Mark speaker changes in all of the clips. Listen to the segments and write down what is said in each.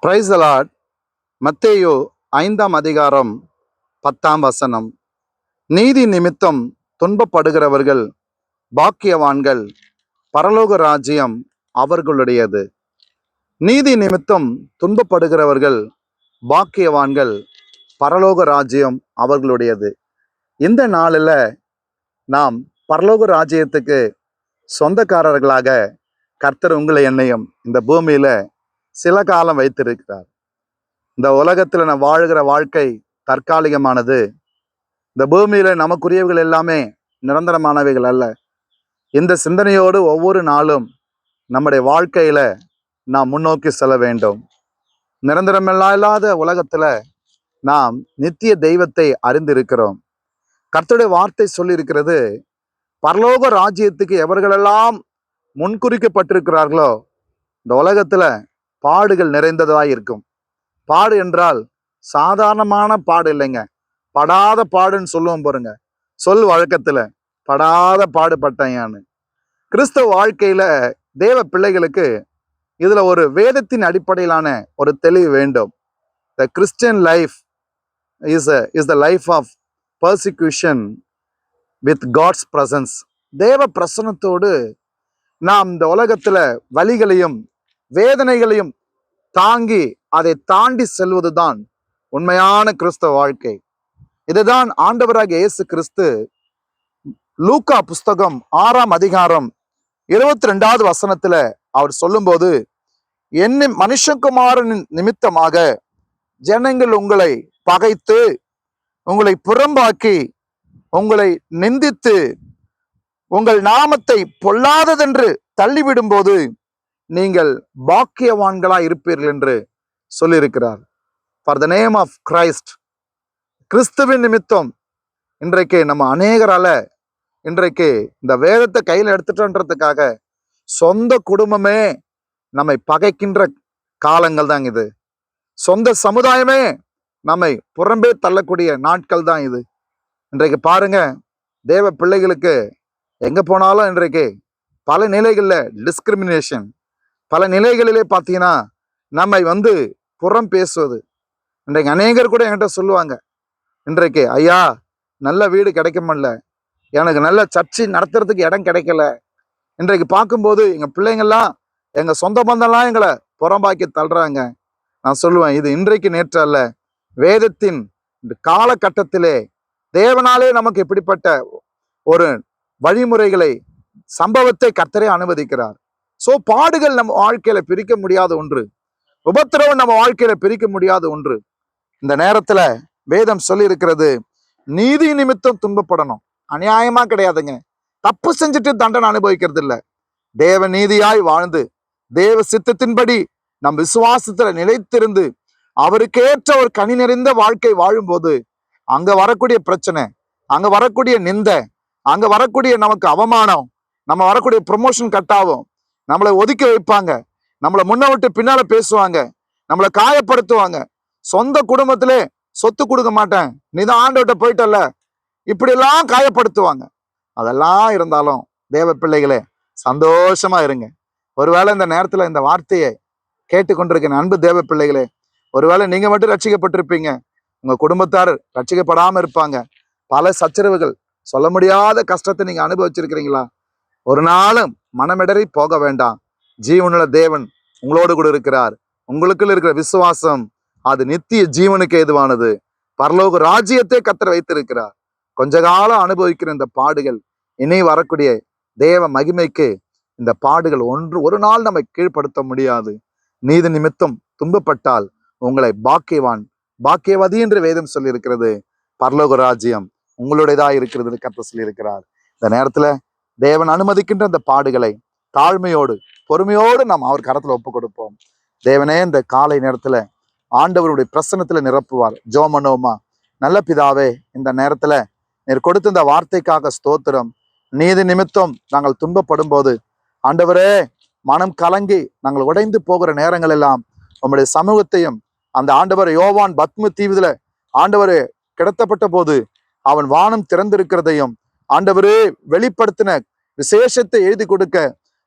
Speaker 1: Praise the Lord. மத்தேயு 5ஆம் அதிகாரம் 10ஆம் வசனம். நீதி நிமித்தம் துன்பப்படுகிறவர்கள் பாக்கியவான்கள், பரலோக ராஜ்யம் அவர்களுடையது. நீதி நிமித்தம் துன்பப்படுகிறவர்கள் பாக்கியவான்கள், பரலோக ராஜ்யம் அவர்களுடையது. இந்த நாளில் நாம் பரலோக ராஜ்யத்துக்கு சொந்தக்காரர்களாக கர்த்தர் உங்களை என்னையும் இந்த பூமியில சில காலம் வைத்திருக்கிறார். இந்த உலகத்துல நான் வாழ்கிற வாழ்க்கை தற்காலிகமானது. இந்த பூமியில நமக்குரியவைகள் எல்லாமே நிரந்தரமானவைகள் அல்ல. இந்த சிந்தனையோடு ஒவ்வொரு நாளும் நம்முடைய வாழ்க்கையில நாம் முன்னோக்கி செல்ல வேண்டும். நிரந்தரமில்லாத உலகத்துல நாம் நித்திய தெய்வத்தை அறிந்திருக்கிறோம். கர்த்தருடைய வார்த்தை சொல்லி இருக்கிறது, பரலோக ராஜ்யத்துக்கு எவர்களெல்லாம் முன்குறிக்கப்பட்டிருக்கிறார்களோ இந்த உலகத்துல பாடுகள் நிறைந்ததாய் இருக்கும். பாடு என்றால் சாதாரணமான பாடு இல்லைங்க, படாத பாடுன்னு சொல்லுவோம் பாருங்க. சொல் வழக்கத்துல படாத பாடுபட்டேன்னு. கிறிஸ்தவ வாழ்க்கையில தேவ பிள்ளைகளுக்கு இதுல ஒரு வேதத்தின் அடிப்படையிலான ஒரு தெளிவு வேண்டும். The Christian life is the life of persecution with God's presence. தேவ பிரசன்னத்தோடு நாம் இந்த உலகத்துல வலிகளையும் வேதனைகளையும் தாங்கி அதை தாண்டி செல்வதுதான் உண்மையான கிறிஸ்தவ வாழ்க்கை. இதுதான் ஆண்டவராகிய இயேசு கிறிஸ்து லூக்கா புஸ்தகம் 6ஆம் அதிகாரம் 22வது வசனத்துல அவர் சொல்லும்போது, என்ன மனுஷகுமாரனின் நிமித்தமாக ஜனங்கள் உங்களை பகைத்து உங்களை புறம்பாக்கி உங்களை நிந்தித்து உங்கள் நாமத்தை பொல்லாததென்று தள்ளிவிடும் போது நீங்கள் பாக்கியவான்களா இருப்பீர்கள் என்று சொல்லியிருக்கிறார். For the name of Christ, கிறிஸ்துவின் நிமித்தம் இன்றைக்கு நம்ம அநேகரால இன்றைக்கு இந்த வேதத்தை கையில் எடுத்துட்டோன்றதுக்காக சொந்த குடும்பமே நம்மை பகைக்கின்ற காலங்கள் தான் இது. சொந்த சமுதாயமே நம்மை புறம்பே தள்ளக்கூடிய நாட்கள் தான் இது. இன்றைக்கு பாருங்க, தேவ பிள்ளைகளுக்கு எங்க போனாலும் இன்றைக்கு பல நிலைகள்ல டிஸ்கிரிமினேஷன், பல நிலைகளிலே பார்த்தீங்கன்னா நம்மை புறம் பேசுவது. இன்றைக்கு அநேகர் கூட என்கிட்ட சொல்லுவாங்க, இன்றைக்கு ஐயா நல்ல வீடு கிடைக்க முடியல, எனக்கு நல்ல சர்ச்சை நடத்துறதுக்கு இடம் கிடைக்கல. இன்றைக்கு பார்க்கும்போது எங்க பிள்ளைங்கள்லாம் எங்க சொந்த பந்தம்லாம் எங்களை புறம்பாக்கி தள்ளுறாங்க. நான் சொல்லுவேன், இது இன்றைக்கு நேற்று அல்ல, வேதத்தின் காலகட்டத்திலே தேவனாலே நமக்கு எப்படிப்பட்ட ஒரு வழிமுறைகளை சம்பவத்தை கர்த்தரே அனுமதிக்கிறார். சோ பாடுகள் நம்ம வாழ்க்கையில பிரிக்க முடியாத ஒன்று, உபத்திரவம் நம்ம வாழ்க்கையில பிரிக்க முடியாத ஒன்று. இந்த நேரத்துல வேதம் சொல்லி இருக்கிறது, நீதி நிமித்தம் துன்பப்படணும். அநியாயமா கிடையாதுங்க. தப்பு செஞ்சுட்டு தண்டனை அனுபவிக்கிறது இல்ல. தேவ நீதியாய் வாழ்ந்து தேவ சித்தத்தின்படி நம் விசுவாசத்துல நிலைத்திருந்து அவருக்கேற்ற ஒரு கனி நிறைந்த வாழ்க்கை வாழும்போது அங்க வரக்கூடிய பிரச்சனை, அங்க வரக்கூடிய நிந்தை, அங்க வரக்கூடிய நமக்கு அவமானம், நம்ம வரக்கூடிய ப்ரொமோஷன் கட்டாகும், நம்மளை ஒதுக்கி வைப்பாங்க, நம்மளை முன்ன விட்டு பின்னால பேசுவாங்க, நம்மளை காயப்படுத்துவாங்க, சொந்த குடும்பத்திலே சொத்து கொடுக்க மாட்டேன், நீதான் ஆண்டவர்கிட்ட போயிட்டல்ல, இப்படி எல்லாம் காயப்படுத்துவாங்க. அதெல்லாம் இருந்தாலும் தேவ பிள்ளைகளே சந்தோஷமா இருங்க. ஒருவேளை இந்த நேரத்துல இந்த வார்த்தையை கேட்டுக்கொண்டிருக்க அன்பு தேவ பிள்ளைகளே, ஒருவேளை நீங்க மட்டும் ரட்சிக்கப்பட்டிருப்பீங்க, உங்க குடும்பத்தார் ரட்சிக்கப்படாம இருப்பாங்க. பல சச்சரவுகள், சொல்ல முடியாத கஷ்டத்தை நீங்க அனுபவிச்சிருக்கிறீங்களா? ஒரு நாளும் மனமிடறி போக வேண்டாம். ஜீவனுள்ள தேவன் உங்களோடு கூட இருக்கிறார். உங்களுக்குள்ள இருக்கிற விசுவாசம் அது நித்திய ஜீவனுக்கு ஏதுவானது. பரலோக ராஜ்யத்தை கர்த்தர் வைத்திருக்கிறார். கொஞ்ச காலம் அனுபவிக்கிற இந்த பாடுகள் இனி வரக்கூடிய தேவ மகிமைக்கு இந்த பாடுகள் ஒரு நாள் நம்மை கீழ்ப்படுத்த முடியாது. நீதி நிமித்தம் துன்பப்பட்டால் உங்களை பாக்கியவதி என்று வேதம் சொல்லி இருக்கிறது. பரலோக ராஜ்யம் உங்களுடையதா இருக்கிறது கர்த்தர் சொல்லி இருக்கிறார். இந்த நேரத்துல தேவன் அனுமதிக்கின்ற அந்த பாடுகளை தாழ்மையோடு பொறுமையோடு நாம் அவர் கரத்துல ஒப்பு கொடுப்போம். தேவனே, இந்த காலை நேரத்துல ஆண்டவருடைய பிரசன்னத்துல நிரப்புவார். ஜோமனோமா, நல்ல பிதாவே, இந்த நேரத்துல நீர் கொடுத்த இந்த வார்த்தைக்காக ஸ்தோத்திரம். நீதி நிமித்தம் நாங்கள் துன்பப்படும் போது ஆண்டவரே, மனம் கலங்கி நாங்கள் உடைந்து போகிற நேரங்கள் எல்லாம் உம்முடைய சமூகத்தையும், அந்த ஆண்டவர் யோவான் பத்ம தீவுல ஆண்டவரே கிடத்தப்பட்ட போது அவன் வானம் திறந்திருக்கிறதையும் ஆண்டவரே வெளிப்படுத்தின விசேஷத்தை எழுதி கொடுக்க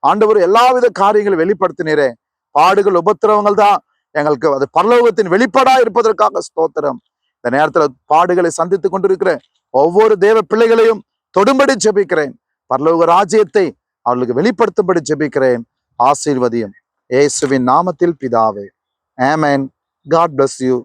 Speaker 1: ஆண்டவர் எல்லாவித காரியங்களும் வெளிப்படுத்தினீரே. பாடுகள் உபத்திரவங்கள் தான் எங்களுக்கு அது பரலோகத்தின் வெளிப்பாடா இருப்பதற்காக ஸ்தோத்திரம். இந்த நேரத்துல பாடுகளை சந்தித்துக் கொண்டிருக்கிற ஒவ்வொரு தேவ பிள்ளைகளையும் தொடும்படி ஜெபிக்கிறேன். பரலோக ராஜ்யத்தை அவர்களுக்கு வெளிப்படுத்தும்படி ஜெபிக்கிறேன். ஆசீர்வதியும். இயேசுவின் நாமத்தில் பிதாவே. ஆமென். God bless you.